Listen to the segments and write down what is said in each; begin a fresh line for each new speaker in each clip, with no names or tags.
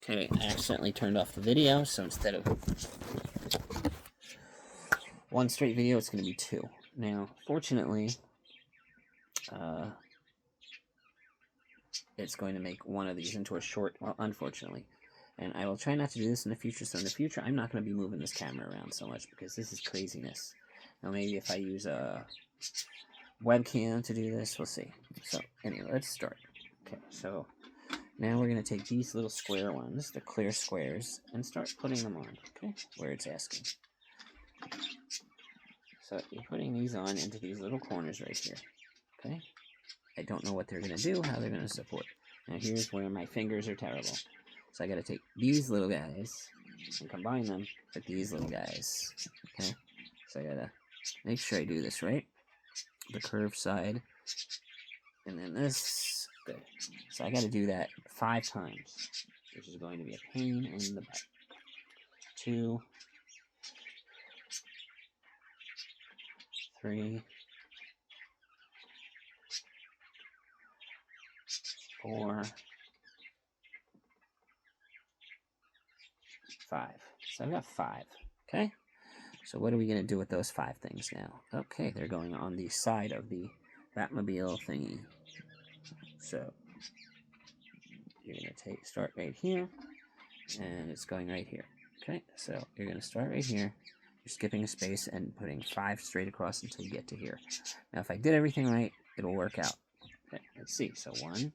Okay, I accidentally turned off the video, so instead of one straight video, it's going to be two. Now, fortunately, it's going to make one of these into a short, well, unfortunately. And I will try not to do this in the future, so in the future, I'm not going to be moving this camera around so much, because this is craziness. Now, maybe if I use a webcam to do this, we'll see. So, anyway, let's start. Okay, so now we're going to take these little square ones, the clear squares, and start putting them on, okay, where it's asking. So you're putting these on into these little corners right here, okay? I don't know what they're going to do, how they're going to support. Now here's where my fingers are terrible. So I got to take these little guys and combine them with these little guys, okay? So I got to make sure I do this right. The curved side, and then this, good. So I got to do that 5 times, which is going to be a pain in the butt. 2, 3, 4, 5. So I've got 5, okay? So what are we going to do with those 5 things now? Okay, they're going on the side of the Batmobile thingy. So you're going to start right here, and it's going right here. Okay, so you're going to start right here. You're skipping a space and putting 5 straight across until you get to here. Now, if I did everything right, it'll work out. Okay, let's see. So 1,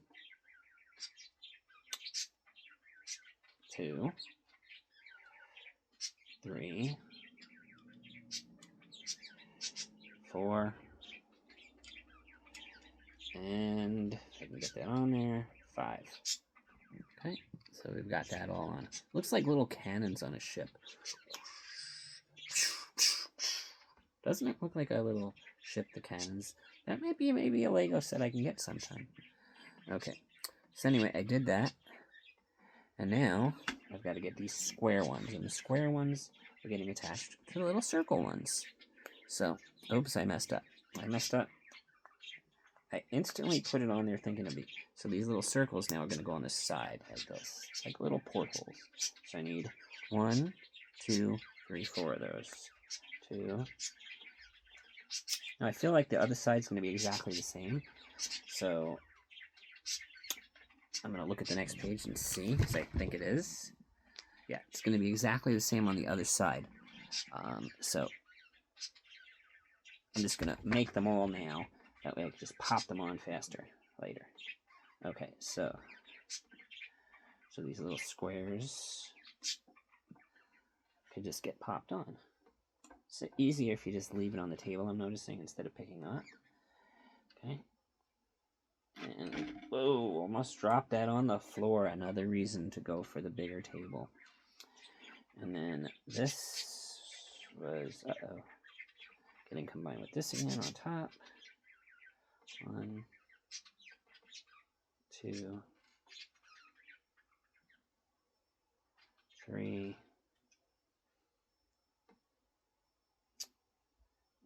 2, 3, 4, and if I can get that on there, 5. Okay, so we've got that all on. Looks like little cannons on a ship. Doesn't it look like a little ship, the cannons? That might be maybe a Lego set I can get sometime. Okay, so anyway, I did that. And now, I've got to get these square ones. And the square ones are getting attached to the little circle ones. So, oops, I messed up. I instantly put it on there thinking it'd be... So these little circles now are going to go on the side like this. Like little portholes. So I need 1, 2, 3, 4 of those. 2. Now I feel like the other side's going to be exactly the same. So I'm going to look at the next page and see, because I think it is. Yeah, it's going to be exactly the same on the other side. So I'm just going to make them all now. That way I can just pop them on faster later. Okay, so these little squares could just get popped on. It's easier if you just leave it on the table, I'm noticing, instead of picking up. Okay. And, whoa, almost dropped that on the floor. Another reason to go for the bigger table. And then this was, getting combined with this again on top. 1, 2, 3,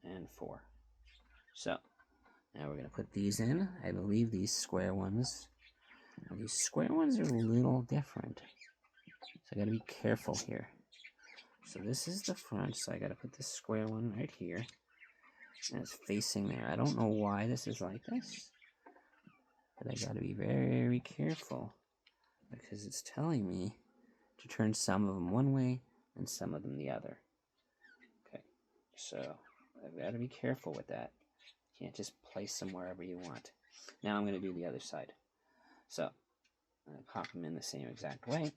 and 4. So, now we're going to put these in. I believe these square ones. Now these square ones are a little different. So I got to be careful here. So this is the front, so I got to put this square one right here. And it's facing there. I don't know why this is like this. But I got to be very careful. Because it's telling me to turn some of them one way and some of them the other. Okay, so I've got to be careful with that. You can't just place them wherever you want. Now I'm going to do the other side. So I'm going to pop them in the same exact way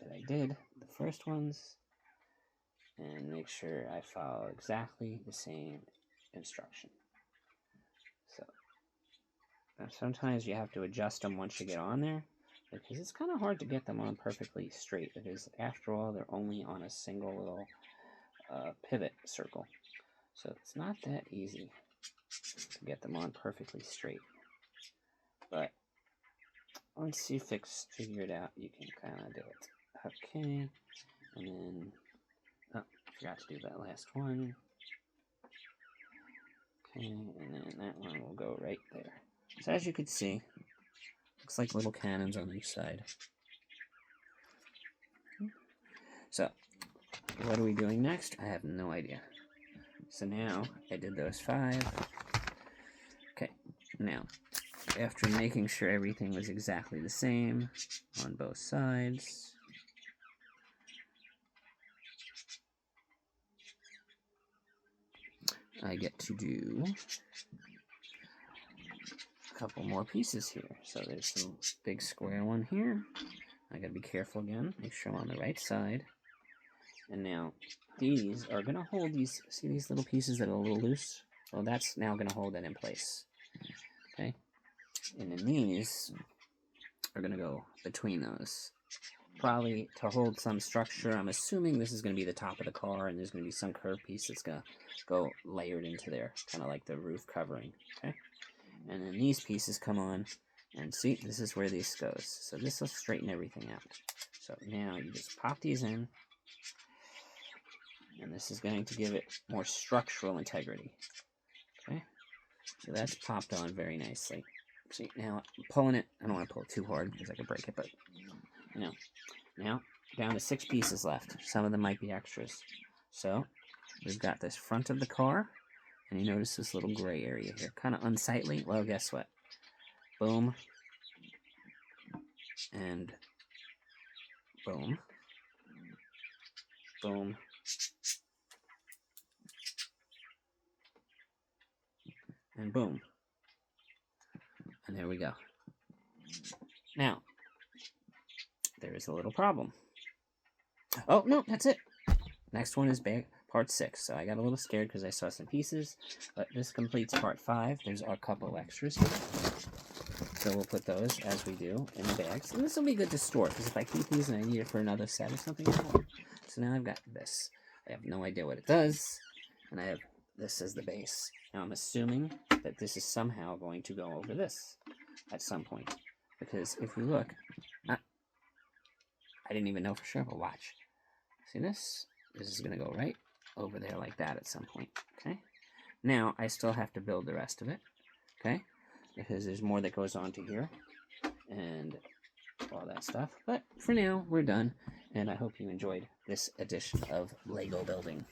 that I did the first ones. And make sure I follow exactly the same instruction. So now sometimes you have to adjust them once you get on there, because it's kind of hard to get them on perfectly straight, because after all they're only on a single little pivot circle, so it's not that easy to get them on perfectly straight. But once you figure it out, you can kind of do it. Okay, and then forgot to do that last one. Okay, and then that one will go right there. So as you can see, looks like little cannons on each side. So, what are we doing next? I have no idea. So now, I did those 5. Okay, now, after making sure everything was exactly the same on both sides, I get to do a couple more pieces here. So there's some big square one here. I gotta be careful again, make sure I'm on the right side. And now, these are gonna hold these, see these little pieces that are a little loose? Well, that's now gonna hold that in place. Okay? And then these are gonna go between those. Probably to hold some structure. I'm assuming this is gonna be the top of the car, and there's gonna be some curved piece that's gonna go layered into there, kind of like the roof covering. Okay? And then these pieces come on, and see, this is where this goes. So this will straighten everything out. So now you just pop these in, and this is going to give it more structural integrity. Okay, so that's popped on very nicely. See, now I'm pulling it. I don't want to pull it too hard because I could break it, but you know, now down to 6 pieces left. Some of them might be extras. So we've got this front of the car, and you notice this little gray area here, kind of unsightly. Well, guess what? Boom, and boom, boom, and boom. And there we go. Now, there is a little problem. Oh, no, that's it. Next one is part 6. So I got a little scared because I saw some pieces, but this completes part 5. There's a couple extras here. So we'll put those, as we do, in the bags. And this will be good to store, because if I keep these and I need it for another set or something, so now I've got this. I have no idea what it does, and I have this as the base. Now I'm assuming that this is somehow going to go over this at some point, because if we look, I didn't even know for sure, but watch. See this? This is going to go right over there like that at some point, okay? Now, I still have to build the rest of it, okay? Because there's more that goes on to here, and all that stuff. But for now, we're done, and I hope you enjoyed this edition of Lego building.